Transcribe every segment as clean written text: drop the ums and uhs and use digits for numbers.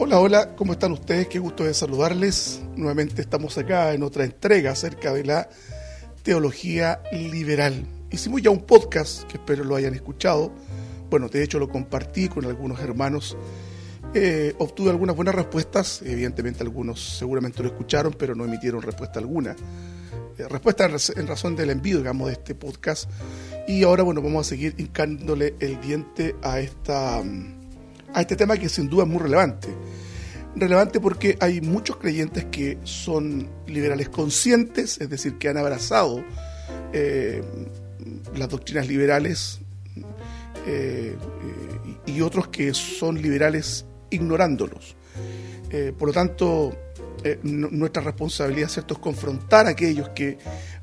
Hola, hola, ¿cómo están ustedes? Qué gusto de saludarles. Nuevamente estamos acá en otra entrega acerca de la teología liberal. Hicimos ya un podcast, que espero lo hayan escuchado. Bueno, de hecho lo compartí con algunos hermanos. Obtuve algunas buenas respuestas. Evidentemente algunos seguramente lo escucharon, pero no emitieron respuesta alguna. Respuesta en razón del envío, digamos, de este podcast. Y ahora, bueno, vamos a seguir hincándole el diente a este tema que sin duda es muy relevante. Relevante porque hay muchos creyentes que son liberales conscientes, es decir, que han abrazado las doctrinas liberales, y otros que son liberales ignorándolos. Por lo tanto, nuestra responsabilidad, ¿cierto?, es confrontar a aquellos que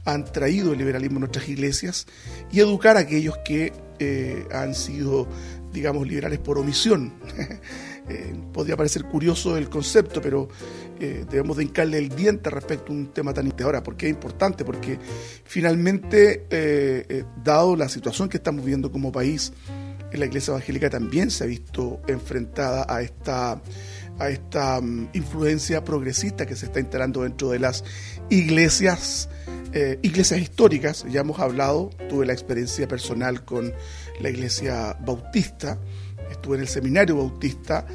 han traído el liberalismo a nuestras iglesias y educar a aquellos que han sido, digamos, liberales por omisión. Podría parecer curioso el concepto, pero debemos de hincarle el diente respecto a un tema tan importante. Ahora, ¿por qué es importante? Porque finalmente, dado la situación que estamos viviendo como país, la Iglesia Evangélica también se ha visto enfrentada a esta influencia progresista que se está instalando dentro de las iglesias históricas. Ya hemos hablado, tuve la experiencia personal con la Iglesia Bautista, estuve en el seminario Bautista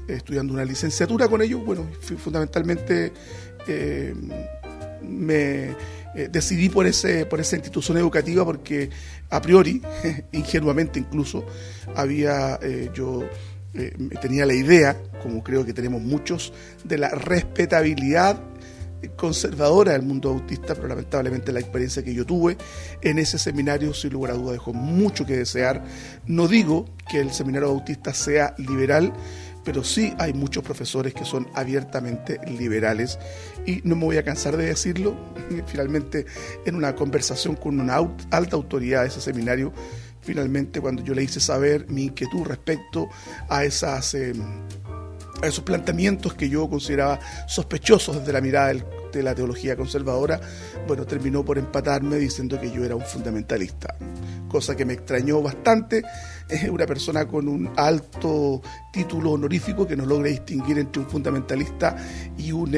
estudiando una licenciatura con ellos. Bueno, fundamentalmente me decidí por esa institución educativa porque a priori, ingenuamente incluso, tenía la idea, como creo que tenemos muchos, de la respetabilidad conservadora del mundo bautista, pero lamentablemente la experiencia que yo tuve en ese seminario, sin lugar a duda, dejó mucho que desear. No digo que el seminario bautista sea liberal, pero sí hay muchos profesores que son abiertamente liberales, y no me voy a cansar de decirlo. Finalmente, en una conversación con una alta autoridad de ese seminario, finalmente cuando yo le hice saber mi inquietud respecto a esos planteamientos que yo consideraba sospechosos desde la mirada de la teología conservadora, bueno, terminó por empatarme diciendo que yo era un fundamentalista, cosa que me extrañó bastante. Una persona con un alto título honorífico que no logra distinguir entre un fundamentalista y un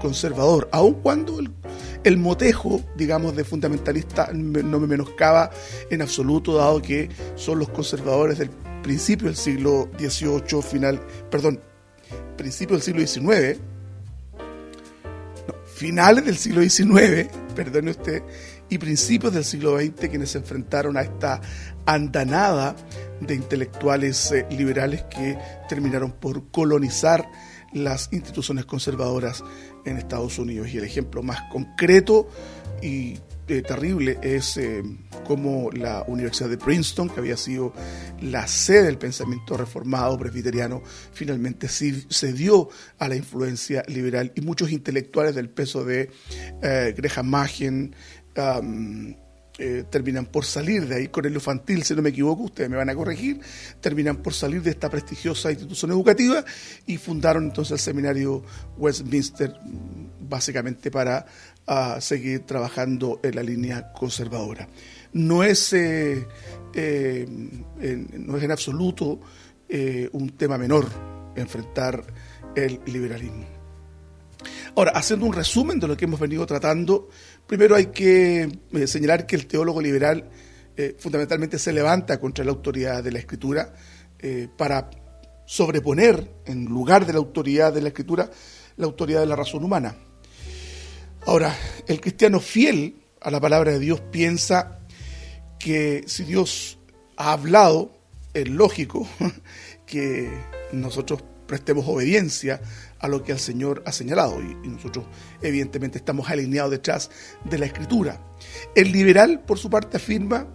conservador, aun cuando el motejo, digamos, de fundamentalista no me menoscaba en absoluto, dado que son los conservadores del principio del siglo XVIII, principio del siglo XIX, finales del siglo XIX, perdone usted, y principios del siglo XX, quienes se enfrentaron a esta andanada de intelectuales liberales que terminaron por colonizar las instituciones conservadoras en Estados Unidos. Y el ejemplo más concreto y terrible es como la Universidad de Princeton, que había sido la sede del pensamiento reformado presbiteriano, finalmente cedió a la influencia liberal, y muchos intelectuales del peso de Graham Machen terminan por salir de ahí. Cornelio Fantil, si no me equivoco, ustedes me van a corregir, terminan por salir de esta prestigiosa institución educativa y fundaron entonces el seminario Westminster, básicamente para seguir trabajando en la línea conservadora. No es en absoluto un tema menor enfrentar el liberalismo. Ahora, haciendo un resumen de lo que hemos venido tratando, primero hay que señalar que el teólogo liberal fundamentalmente se levanta contra la autoridad de la Escritura para sobreponer, en lugar de la autoridad de la Escritura, la autoridad de la razón humana. Ahora, el cristiano fiel a la palabra de Dios piensa que si Dios ha hablado, es lógico que nosotros prestemos obediencia a lo que el Señor ha señalado, y nosotros evidentemente estamos alineados detrás de la Escritura. El liberal, por su parte, afirma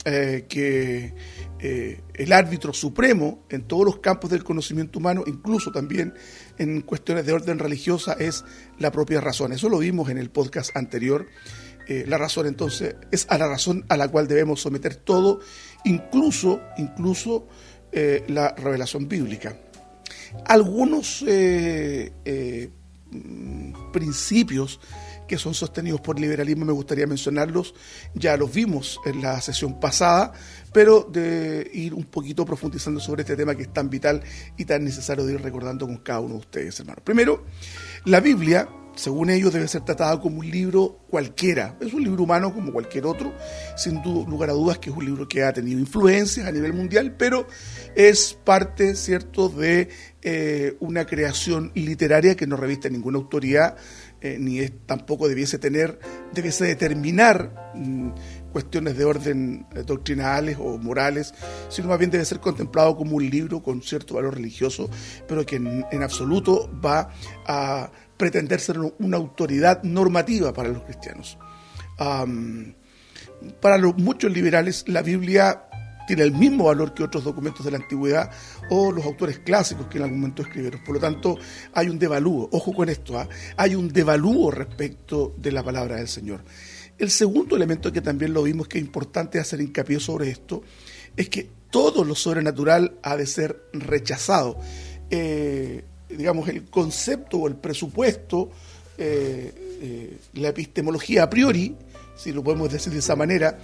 que el árbitro supremo en todos los campos del conocimiento humano, incluso también en cuestiones de orden religiosa, es la propia razón. Eso lo vimos en el podcast anterior. La razón, entonces, es a la razón a la cual debemos someter todo, incluso la revelación bíblica. Algunos principios que son sostenidos por liberalismo, me gustaría mencionarlos. Ya los vimos en la sesión pasada, pero de ir un poquito profundizando sobre este tema que es tan vital y tan necesario de ir recordando con cada uno de ustedes, hermanos. Primero, la Biblia, según ellos, debe ser tratada como un libro cualquiera. Es un libro humano como cualquier otro, sin lugar a dudas que es un libro que ha tenido influencias a nivel mundial, pero es parte, ¿cierto?, de una creación literaria que no reviste ninguna autoridad, tampoco debiese determinar cuestiones de orden doctrinales o morales, sino más bien debe ser contemplado como un libro con cierto valor religioso, pero que en absoluto va a pretender ser una autoridad normativa para los cristianos. Para muchos liberales, la Biblia tiene el mismo valor que otros documentos de la antigüedad o los autores clásicos que en algún momento escribieron. Por lo tanto, hay un devalúo, ojo con esto, hay un devalúo respecto de la palabra del Señor. El segundo elemento que también lo vimos, que es importante hacer hincapié sobre esto, es que todo lo sobrenatural ha de ser rechazado. Digamos, el concepto o el presupuesto, la epistemología a priori, si lo podemos decir de esa manera,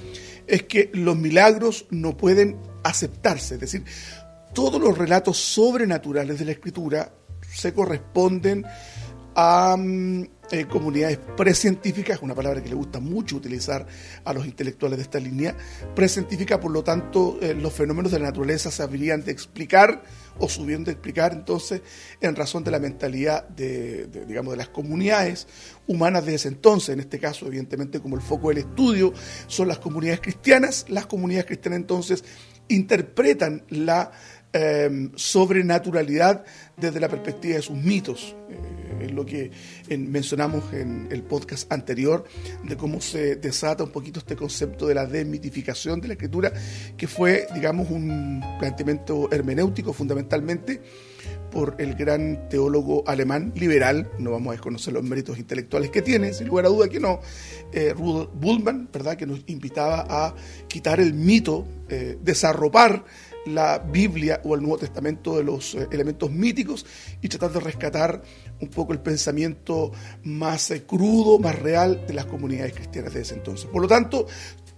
es que los milagros no pueden aceptarse. Es decir, todos los relatos sobrenaturales de la Escritura se corresponden a comunidades precientíficas, una palabra que le gusta mucho utilizar a los intelectuales de esta línea, precientífica. Por lo tanto, los fenómenos de la naturaleza se habrían de explicar o subieron de explicar entonces en razón de la mentalidad de las comunidades humanas de ese entonces. En este caso, evidentemente, como el foco del estudio son las comunidades cristianas entonces interpretan la sobrenaturalidad desde la perspectiva de sus mitos. Es lo que mencionamos en el podcast anterior, de cómo se desata un poquito este concepto de la desmitificación de la Escritura, que fue, digamos, un planteamiento hermenéutico fundamentalmente por el gran teólogo alemán liberal. No vamos a desconocer los méritos intelectuales que tiene, sin lugar a duda que no, Rudolf Bultmann, ¿verdad?, que nos invitaba a quitar el mito, desarropar la Biblia o el Nuevo Testamento de los elementos míticos y tratar de rescatar un poco el pensamiento más crudo, más real de las comunidades cristianas de ese entonces. Por lo tanto,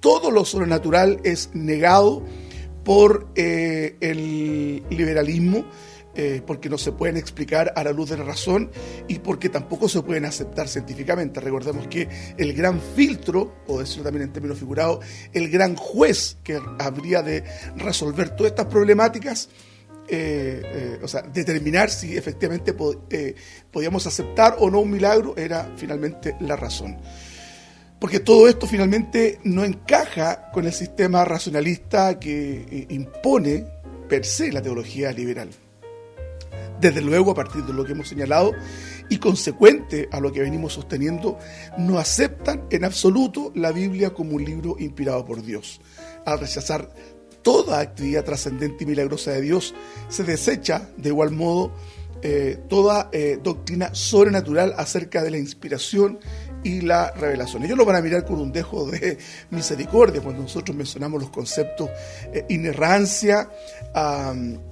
todo lo sobrenatural es negado por el liberalismo, porque no se pueden explicar a la luz de la razón y porque tampoco se pueden aceptar científicamente. Recordemos que el gran filtro, o decirlo también en términos figurados, el gran juez que habría de resolver todas estas problemáticas, determinar si efectivamente podíamos aceptar o no un milagro, era finalmente la razón. Porque todo esto finalmente no encaja con el sistema racionalista que impone per se la teología liberal. Desde luego, a partir de lo que hemos señalado y consecuente a lo que venimos sosteniendo, no aceptan en absoluto la Biblia como un libro inspirado por Dios. Al rechazar toda actividad trascendente y milagrosa de Dios, se desecha de igual modo toda doctrina sobrenatural acerca de la inspiración y la revelación. Ellos lo van a mirar con un dejo de misericordia cuando nosotros mencionamos los conceptos inerrancia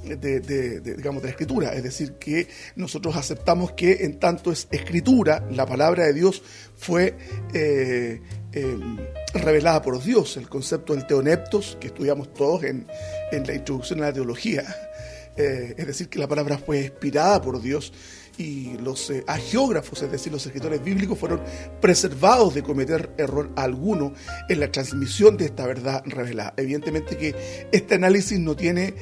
de la Escritura. Es decir, que nosotros aceptamos que en tanto es Escritura, la palabra de Dios fue revelada por Dios. El concepto del teoneptos, que estudiamos todos en la introducción a la teología. Es decir, que la palabra fue inspirada por Dios y los hagiógrafos, es decir, los escritores bíblicos, fueron preservados de cometer error alguno en la transmisión de esta verdad revelada. Evidentemente que este análisis no tiene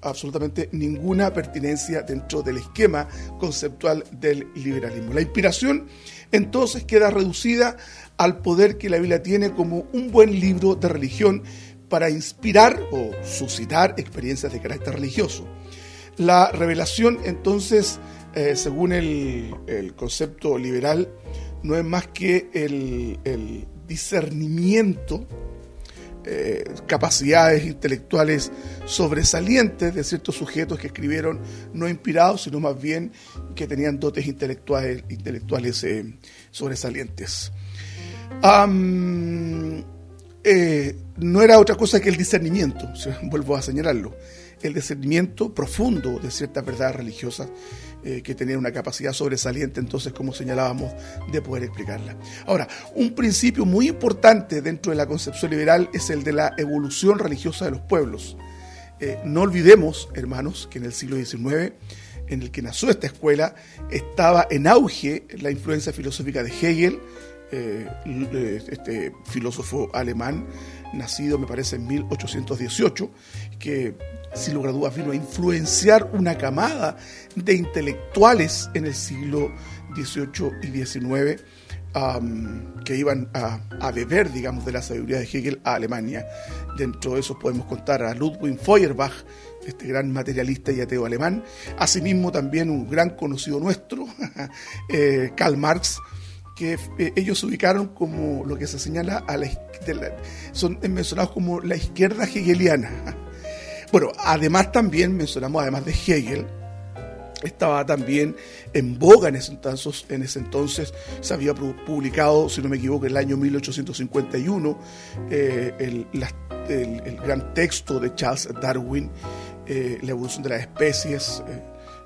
absolutamente ninguna pertinencia dentro del esquema conceptual del liberalismo. La inspiración entonces queda reducida al poder que la Biblia tiene como un buen libro de religión para inspirar o suscitar experiencias de carácter religioso. La revelación, entonces, según el concepto liberal, no es más que el discernimiento, capacidades intelectuales sobresalientes de ciertos sujetos que escribieron no inspirados, sino más bien que tenían dotes intelectuales sobresalientes. no era otra cosa que el discernimiento, o sea, vuelvo a señalarlo, el discernimiento profundo de ciertas verdades religiosas que tenían una capacidad sobresaliente, entonces, como señalábamos, de poder explicarla. Ahora, un principio muy importante dentro de la concepción liberal es el de la evolución religiosa de los pueblos. No olvidemos, hermanos, que en el siglo XIX, en el que nació esta escuela, estaba en auge la influencia filosófica de Hegel, este filósofo alemán, nacido me parece en 1818, que sin lugar a dudas vino a influenciar una camada de intelectuales en el siglo XVIII y XIX, que iban a beber, digamos, de la sabiduría de Hegel a Alemania. Dentro de esos podemos contar a Ludwig Feuerbach, este gran materialista y ateo alemán. Asimismo, también un gran conocido nuestro, Karl Marx, que ellos se ubicaron como lo que se señala son mencionados como la izquierda hegeliana. Bueno, además también mencionamos, además de Hegel, estaba también en boga en ese entonces se había publicado, si no me equivoco, en el año 1851, el gran texto de Charles Darwin, La evolución de las especies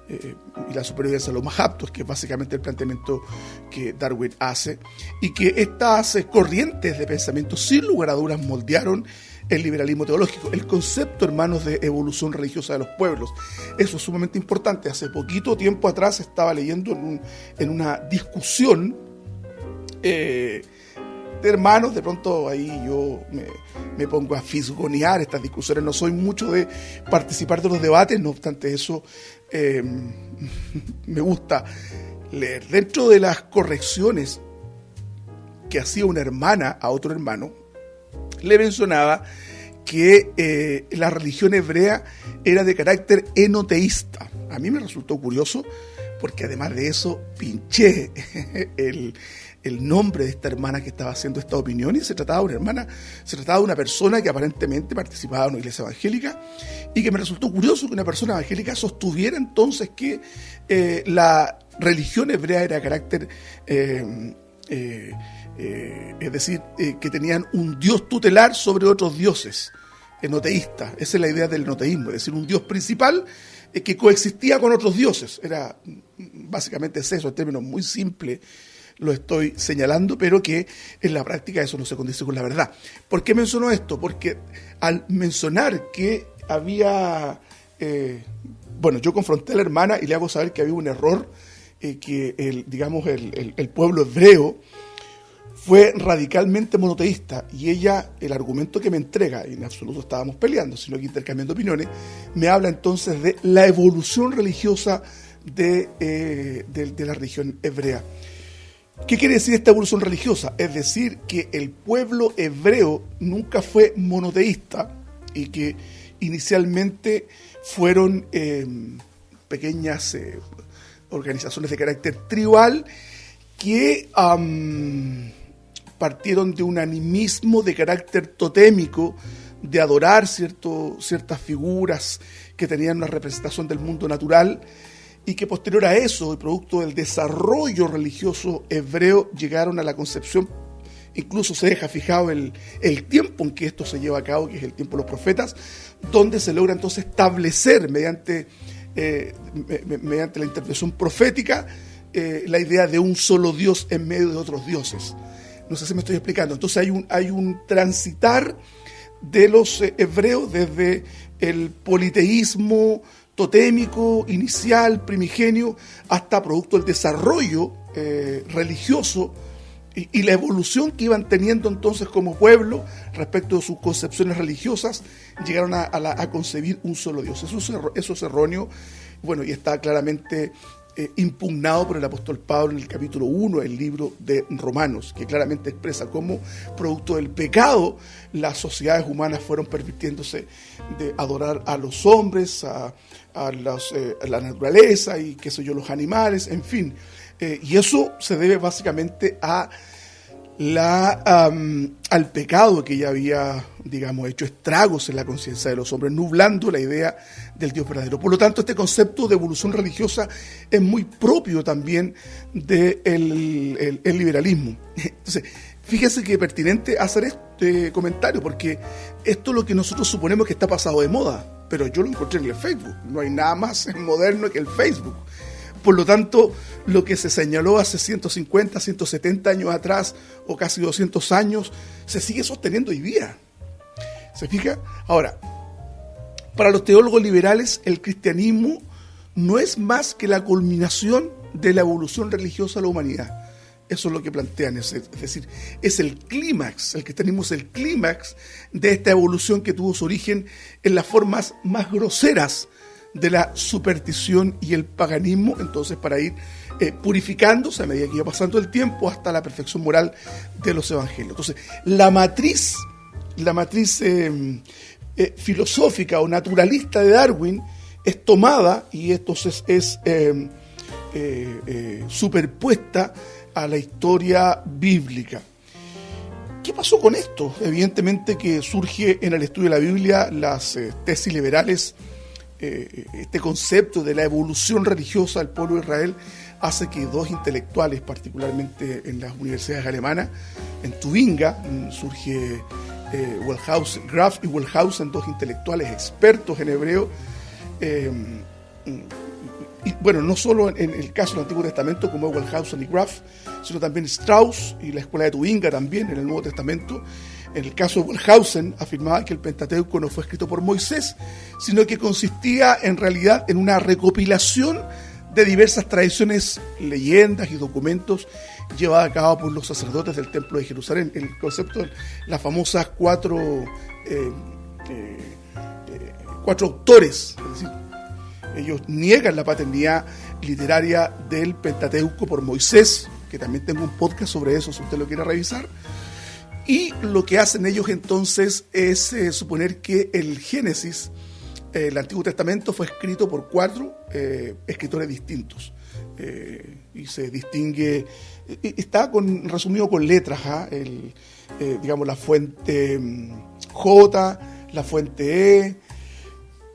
y la supervivencia de los más aptos, que es básicamente el planteamiento que Darwin hace, y que estas corrientes de pensamiento sin lugar a dudas moldearon el liberalismo teológico, el concepto, hermanos, de evolución religiosa de los pueblos. Eso es sumamente importante. Hace poquito tiempo atrás estaba leyendo en una discusión de hermanos, de pronto ahí yo me pongo a fisgonear estas discusiones, no soy mucho de participar de los debates, no obstante eso, me gusta leer. Dentro de las correcciones que hacía una hermana a otro hermano, le mencionaba que la religión hebrea era de carácter enoteísta. A mí me resultó curioso porque además de eso pinché el nombre de esta hermana que estaba haciendo esta opinión, y se trataba de una persona que aparentemente participaba en una iglesia evangélica, y que me resultó curioso que una persona evangélica sostuviera entonces que la religión hebrea era de carácter es decir, que tenían un dios tutelar sobre otros dioses, enoteísta. Esa es la idea del enoteísmo, es decir, un dios principal que coexistía con otros dioses. Era básicamente eso, en términos muy simples lo estoy señalando, pero que en la práctica eso no se condice con la verdad. ¿Por qué menciono esto? Porque al mencionar que había... yo confronté a la hermana y le hago saber que había un error, que el pueblo hebreo fue radicalmente monoteísta, y ella, el argumento que me entrega, y en absoluto estábamos peleando, sino que intercambiando opiniones, me habla entonces de la evolución religiosa de la religión hebrea. ¿Qué quiere decir esta evolución religiosa? Es decir, que el pueblo hebreo nunca fue monoteísta, y que inicialmente fueron pequeñas organizaciones de carácter tribal que partieron de un animismo de carácter totémico, de adorar ciertas figuras que tenían una representación del mundo natural, y que posterior a eso, y producto del desarrollo religioso hebreo, llegaron a la concepción, incluso se deja fijado el tiempo en que esto se lleva a cabo, que es el tiempo de los profetas, donde se logra entonces establecer mediante la intervención profética la idea de un solo Dios en medio de otros dioses. No sé si me estoy explicando. Entonces hay un transitar de los hebreos desde el politeísmo totémico, inicial, primigenio, hasta producto del desarrollo religioso y la evolución que iban teniendo entonces como pueblo respecto de sus concepciones religiosas, llegaron a concebir un solo Dios. Eso es erróneo, y está claramente impugnado por el apóstol Pablo en el capítulo 1 del libro de Romanos, que claramente expresa cómo, producto del pecado, las sociedades humanas fueron permitiéndose de adorar a los hombres, a la naturaleza y los animales, en fin. Y eso se debe básicamente al pecado que ya había, hecho estragos en la conciencia de los hombres, nublando la idea del Dios verdadero. Por lo tanto, este concepto de evolución religiosa es muy propio también del liberalismo. Entonces, fíjese que es pertinente hacer comentario, porque esto es lo que nosotros suponemos que está pasado de moda, pero yo lo encontré en el Facebook. No hay nada más moderno que el Facebook. Por lo tanto, lo que se señaló hace 150, 170 años atrás, o casi 200 años, se sigue sosteniendo hoy día. ¿Se fija? Ahora, para los teólogos liberales, el cristianismo no es más que la culminación de la evolución religiosa de la humanidad. Eso es lo que plantean, es decir, es el clímax, el cristianismo es el clímax de esta evolución que tuvo su origen en las formas más groseras de la superstición y el paganismo, entonces para ir purificándose a medida que iba pasando el tiempo hasta la perfección moral de los evangelios. Entonces, la matriz filosófica o naturalista de Darwin es tomada y entonces es superpuesta a la historia bíblica. ¿Qué pasó con esto? Evidentemente que surge en el estudio de la Biblia las tesis liberales. Este concepto de la evolución religiosa del pueblo de Israel hace que dos intelectuales, particularmente en las universidades alemanas, en Tubinga, surge Graf y Wellhausen, dos intelectuales expertos en hebreo, y bueno, no solo en el caso del Antiguo Testamento como Wellhausen y Graf, sino también Strauss y la escuela de Tubinga también en el Nuevo Testamento. En el caso de Wellhausen afirmaba que el Pentateuco no fue escrito por Moisés, sino que consistía en realidad en una recopilación de diversas tradiciones, leyendas y documentos llevadas a cabo por los sacerdotes del Templo de Jerusalén. El concepto de las famosas cuatro autores, es decir, ellos niegan la paternidad literaria del Pentateuco por Moisés, que también tengo un podcast sobre eso si usted lo quiere revisar. Y lo que hacen ellos entonces es suponer que el Génesis, el Antiguo Testamento, fue escrito por cuatro escritores distintos. Y se distingue, está resumido con letras, digamos la fuente J, la fuente E.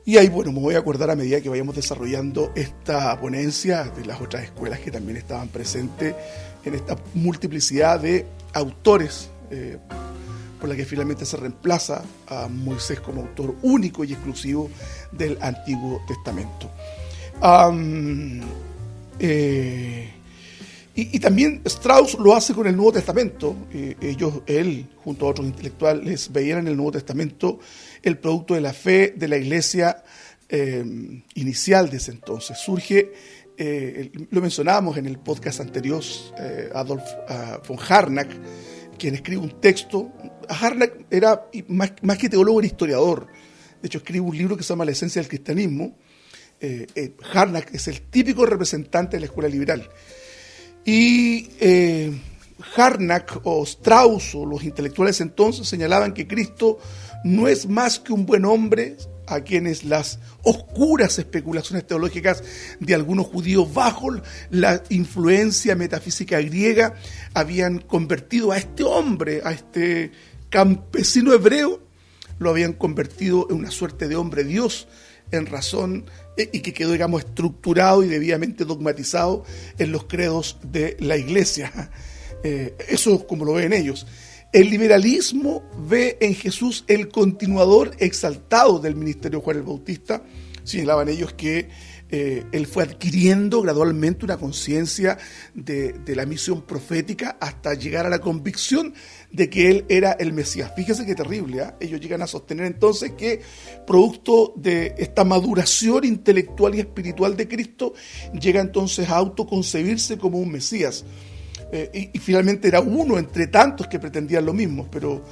Y ahí, bueno, me voy a acordar a medida que vayamos desarrollando esta ponencia de las otras escuelas que también estaban presentes en esta multiplicidad de autores por la que finalmente se reemplaza a Moisés como autor único y exclusivo del Antiguo Testamento. Y también Strauss lo hace con el Nuevo Testamento. Él, junto a otros intelectuales, veían en el Nuevo Testamento el producto de la fe de la iglesia inicial de ese entonces. Surge, lo mencionábamos en el podcast anterior, Adolf von Harnack, quien escribe un texto. Harnack era, más que teólogo, era historiador. De hecho, escribe un libro que se llama La esencia del cristianismo. Harnack es el típico representante de la escuela liberal. Y Harnack o Strauss o los intelectuales entonces señalaban que Cristo no es más que un buen hombre a quienes las oscuras especulaciones teológicas de algunos judíos bajo la influencia metafísica griega habían convertido a este hombre, a este campesino hebreo, lo habían convertido en una suerte de hombre Dios en razón y que quedó, digamos, estructurado y debidamente dogmatizado en los credos de la Iglesia. Eso como lo ven ellos. El liberalismo ve en Jesús el continuador exaltado del ministerio de Juan el Bautista. Señalaban ellos que él fue adquiriendo gradualmente una conciencia de la misión profética hasta llegar a la convicción de que él era el Mesías. Fíjese qué terrible, ¿eh? Ellos llegan a sostener entonces que producto de esta maduración intelectual y espiritual de Cristo, llega entonces a autoconcebirse como un Mesías. Y finalmente era uno entre tantos que pretendían lo mismo, pero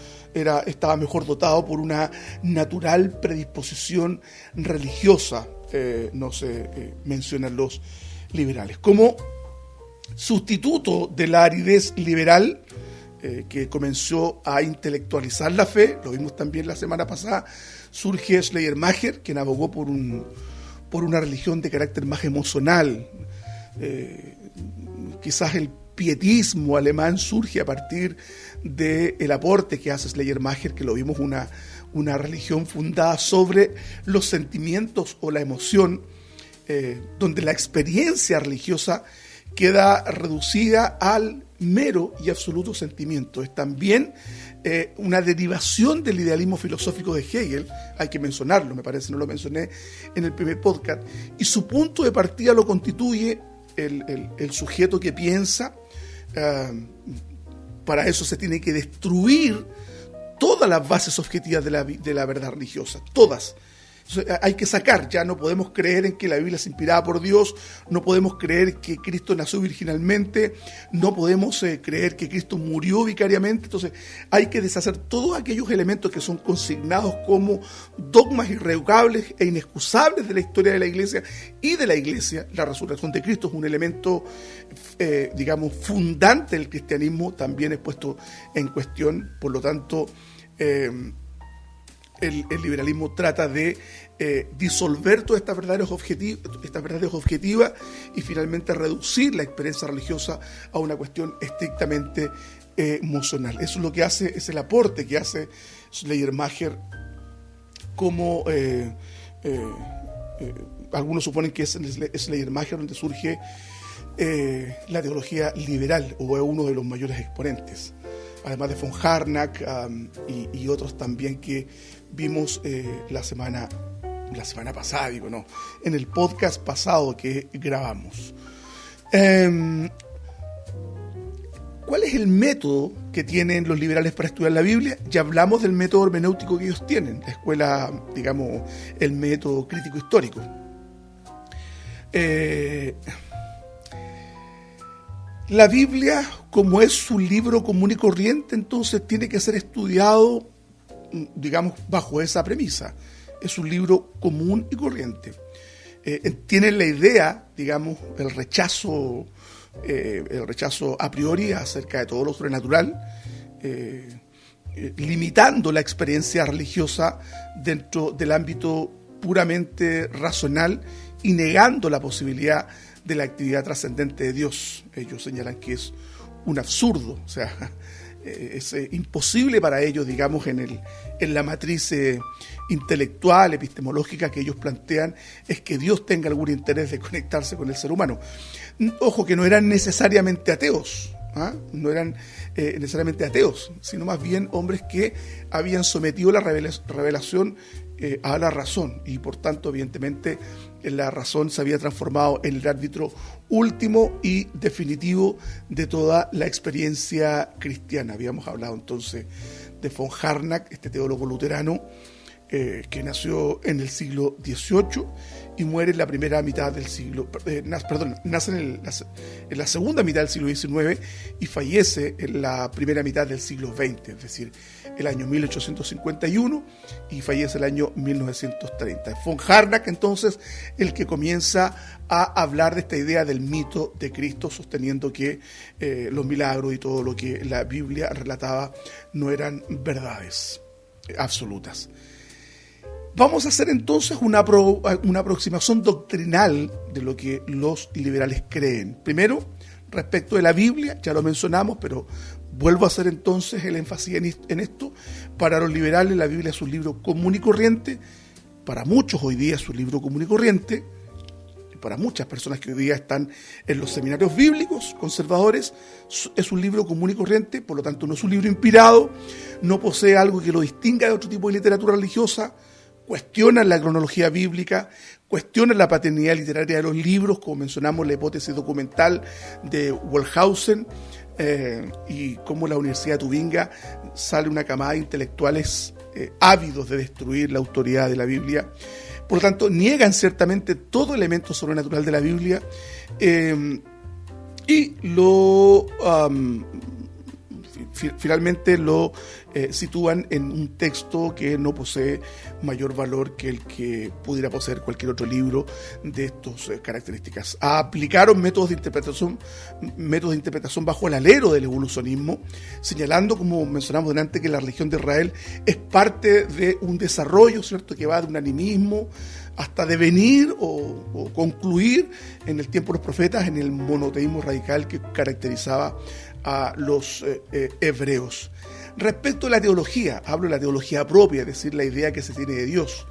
estaba mejor dotado por una natural predisposición religiosa, no se mencionan los liberales. Como sustituto de la aridez liberal, que comenzó a intelectualizar la fe, lo vimos también la semana pasada, surge Schleiermacher, quien abogó por una religión de carácter más emocional. Quizás el pietismo alemán surge a partir del aporte que hace Schleiermacher, que lo vimos una religión fundada sobre los sentimientos o la emoción, donde la experiencia religiosa queda reducida al mero y absoluto sentimiento. Es también una derivación del idealismo filosófico de Hegel, hay que mencionarlo, me parece, no lo mencioné en el primer podcast, y su punto de partida lo constituye el sujeto que piensa. Para eso se tiene que destruir todas las bases objetivas de la verdad religiosa, todas. Hay que sacar, ya no podemos creer en que la Biblia es inspirada por Dios, no podemos creer que Cristo nació virginalmente, no podemos creer que Cristo murió vicariamente. Entonces hay que deshacer todos aquellos elementos que son consignados como dogmas irrevocables e inexcusables de la historia de la Iglesia y de la Iglesia. La resurrección de Cristo es un elemento, fundante del cristianismo, también es puesto en cuestión. Por lo tanto, el liberalismo trata de disolver todas estas verdades objetivas y finalmente reducir la experiencia religiosa a una cuestión estrictamente emocional. Eso es lo que hace, es el aporte que hace Schleiermacher, como algunos suponen que es Schleiermacher donde surge la teología liberal, o es uno de los mayores exponentes, además de von Harnack y otros también que vimos la semana pasada, en el podcast pasado que grabamos. ¿Cuál es el método que tienen los liberales para estudiar la Biblia? Ya hablamos del método hermenéutico que ellos tienen, la escuela, el método crítico histórico. La Biblia, como es un libro común y corriente, entonces tiene que ser estudiado, bajo esa premisa. Es un libro común y corriente. Tienen la idea, el rechazo a priori acerca de todo lo sobrenatural, limitando la experiencia religiosa dentro del ámbito puramente racional y negando la posibilidad de la actividad trascendente de Dios. Ellos señalan que es un absurdo, o sea, es imposible para ellos, en la matriz intelectual, epistemológica que ellos plantean, es que Dios tenga algún interés de conectarse con el ser humano. Ojo, que no eran necesariamente ateos, no eran necesariamente ateos, sino más bien hombres que habían sometido la revelación a la razón, y por tanto, evidentemente, la razón se había transformado en el árbitro último y definitivo de toda la experiencia cristiana. Habíamos hablado entonces de von Harnack, este teólogo luterano, que nació en el siglo XVIII y muere en la primera mitad del siglo, nace en la segunda mitad del siglo XIX y fallece en la primera mitad del siglo XX, es decir, el año 1851, y fallece el año 1930. Von Harnack, entonces, el que comienza a hablar de esta idea del mito de Cristo, sosteniendo que los milagros y todo lo que la Biblia relataba no eran verdades absolutas. Vamos a hacer entonces una aproximación doctrinal de lo que los liberales creen. Primero, respecto de la Biblia, ya lo mencionamos, pero vuelvo a hacer entonces el énfasis en esto. Para los liberales la Biblia es un libro común y corriente, para muchos hoy día es un libro común y corriente, y para muchas personas que hoy día están en los seminarios bíblicos conservadores, es un libro común y corriente, por lo tanto no es un libro inspirado, no posee algo que lo distinga de otro tipo de literatura religiosa, cuestionan la cronología bíblica, cuestionan la paternidad literaria de los libros, como mencionamos la hipótesis documental de Wellhausen, y cómo la Universidad de Tubinga sale una camada de intelectuales ávidos de destruir la autoridad de la Biblia. Por lo tanto, niegan ciertamente todo elemento sobrenatural de la Biblia y lo finalmente lo sitúan en un texto que no posee mayor valor que el que pudiera poseer cualquier otro libro de estas características. Aplicaron métodos de interpretación bajo el alero del evolucionismo, señalando, como mencionamos delante, que la religión de Israel es parte de un desarrollo, ¿cierto?, que va de un animismo hasta devenir o concluir en el tiempo de los profetas en el monoteísmo radical que caracterizaba a los hebreos. Respecto a la teología, hablo de la teología propia, es decir, la idea que se tiene de Dios.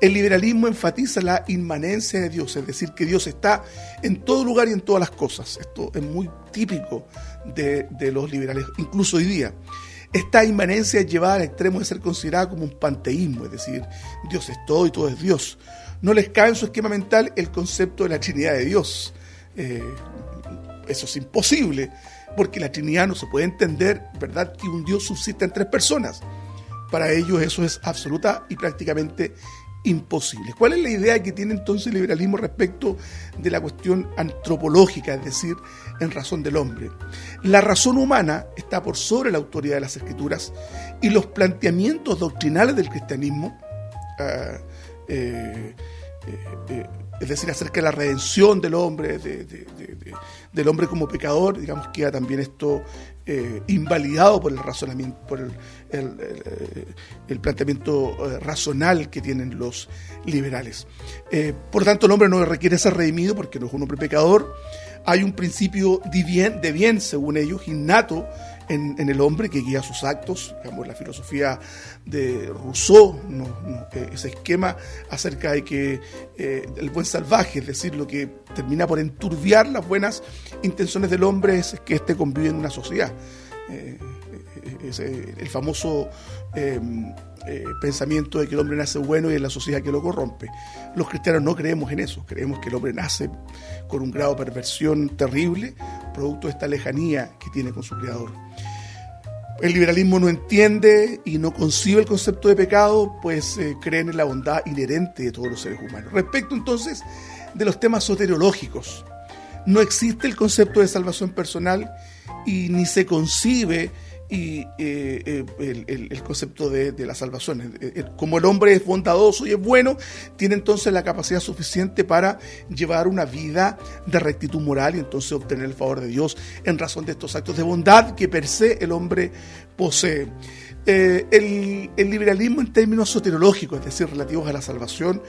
El liberalismo enfatiza la inmanencia de Dios, es decir, que Dios está en todo lugar y en todas las cosas. Esto es muy típico de los liberales, incluso hoy día. Esta inmanencia es llevada al extremo de ser considerada como un panteísmo, es decir, Dios es todo y todo es Dios. No les cabe en su esquema mental el concepto de la Trinidad de Dios. Eso es imposible, porque la Trinidad no se puede entender, ¿verdad?, que un Dios subsista en tres personas. Para ellos eso es absoluta y prácticamente imposible. ¿Cuál es la idea que tiene entonces el liberalismo respecto de la cuestión antropológica, es decir, en razón del hombre? La razón humana está por sobre la autoridad de las Escrituras y los planteamientos doctrinales del cristianismo, es decir, acerca de la redención del hombre, del hombre como pecador, digamos, queda también esto invalidado por el razonamiento, por el planteamiento razonal que tienen los liberales. Por lo tanto, el hombre no requiere ser redimido porque no es un hombre pecador. Hay un principio de bien, según ellos, innato en el hombre que guía sus actos. Digamos, la filosofía de Rousseau, ese esquema acerca de que el buen salvaje, es decir, lo que termina por enturbiar las buenas intenciones del hombre es que éste convive en una sociedad. El famoso pensamiento de que el hombre nace bueno y es la sociedad que lo corrompe. Los cristianos no creemos en eso, creemos que el hombre nace con un grado de perversión terrible, producto de esta lejanía que tiene con su creador. El liberalismo no entiende y no concibe el concepto de pecado, pues creen en la bondad inherente de todos los seres humanos. Respecto entonces de los temas soteriológicos, no existe el concepto de salvación personal y ni se concibe el concepto de la salvación. Como el hombre es bondadoso y es bueno, tiene entonces la capacidad suficiente para llevar una vida de rectitud moral y entonces obtener el favor de Dios en razón de estos actos de bondad que per se el hombre posee. El liberalismo en términos soteriológicos, es decir, relativos a la salvación,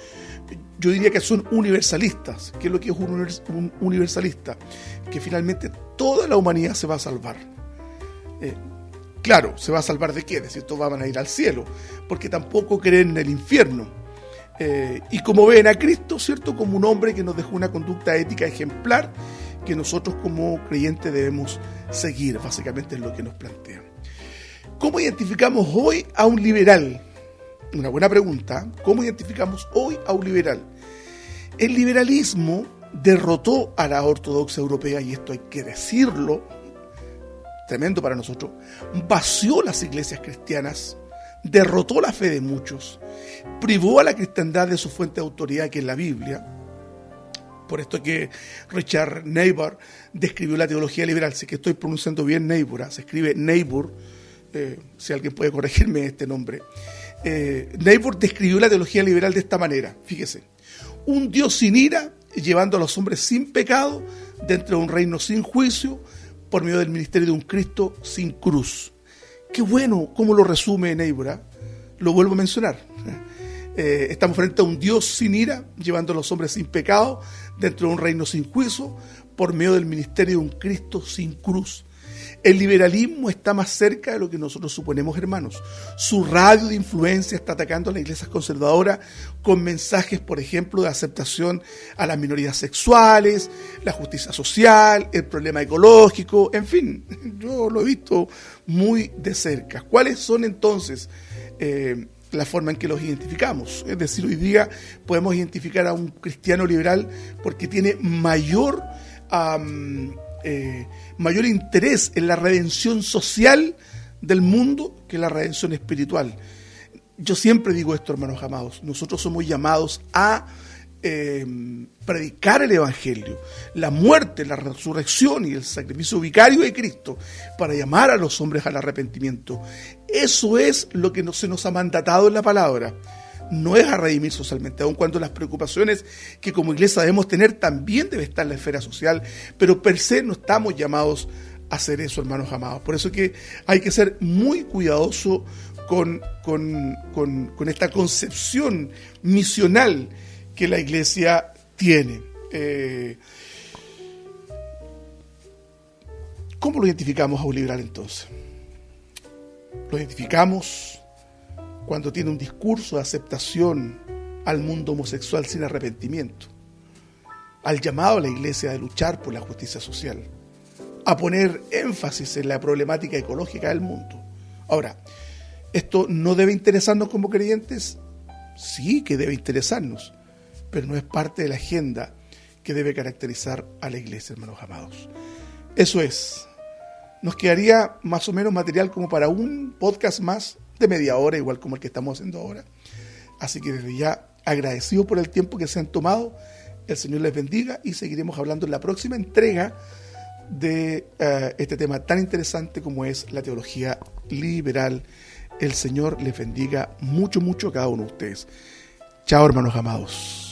yo diría que son universalistas. ¿Qué es lo que es un universalista? Que finalmente toda la humanidad se va a salvar. Claro, ¿se va a salvar de qué? Es decir, todos van a ir al cielo, porque tampoco creen en el infierno. Y como ven a Cristo, ¿cierto?, como un hombre que nos dejó una conducta ética ejemplar que nosotros como creyentes debemos seguir, básicamente es lo que nos plantean. ¿Cómo identificamos hoy a un liberal? Una buena pregunta. ¿Cómo identificamos hoy a un liberal? El liberalismo derrotó a la ortodoxia europea, y esto hay que decirlo, tremendo para nosotros, vació las iglesias cristianas, derrotó la fe de muchos, privó a la cristiandad de su fuente de autoridad, que es la Biblia. Por esto que Richard Niebuhr describió la teología liberal. Si es que estoy pronunciando bien Niebuhr, se escribe Niebuhr, si alguien puede corregirme este nombre. Niebuhr describió la teología liberal de esta manera, fíjese: un Dios sin ira, llevando a los hombres sin pecado, dentro de un reino sin juicio, por medio del ministerio de un Cristo sin cruz. Qué bueno cómo lo resume Niebuhr, lo vuelvo a mencionar. Estamos frente a un Dios sin ira, llevando a los hombres sin pecado, dentro de un reino sin juicio, por medio del ministerio de un Cristo sin cruz. El liberalismo está más cerca de lo que nosotros suponemos, hermanos. Su radio de influencia está atacando a las iglesias conservadoras con mensajes, por ejemplo, de aceptación a las minorías sexuales, la justicia social, el problema ecológico, en fin, yo lo he visto muy de cerca. ¿Cuáles son entonces la forma en que los identificamos? Es decir, hoy día podemos identificar a un cristiano liberal porque tiene mayor interés en la redención social del mundo que la redención espiritual. Yo siempre digo esto, hermanos amados, nosotros somos llamados a predicar el Evangelio, la muerte, la resurrección y el sacrificio vicario de Cristo para llamar a los hombres al arrepentimiento. Eso es lo que se nos ha mandatado en la palabra. No es a redimir socialmente, aun cuando las preocupaciones que como iglesia debemos tener también debe estar en la esfera social, pero per se no estamos llamados a hacer eso, hermanos amados. Por eso que hay que ser muy cuidadoso con esta concepción misional que la iglesia tiene. ¿Cómo lo identificamos a un liberal entonces? Lo identificamos cuando tiene un discurso de aceptación al mundo homosexual sin arrepentimiento, al llamado a la Iglesia de luchar por la justicia social, a poner énfasis en la problemática ecológica del mundo. Ahora, ¿esto no debe interesarnos como creyentes? Sí que debe interesarnos, pero no es parte de la agenda que debe caracterizar a la Iglesia, hermanos amados. Eso es. Nos quedaría más o menos material como para un podcast más de media hora, igual como el que estamos haciendo ahora. Así que desde ya, agradecido por el tiempo que se han tomado. El Señor les bendiga y seguiremos hablando en la próxima entrega de este tema tan interesante como es la teología liberal. El Señor les bendiga mucho, mucho a cada uno de ustedes. Chao, hermanos amados.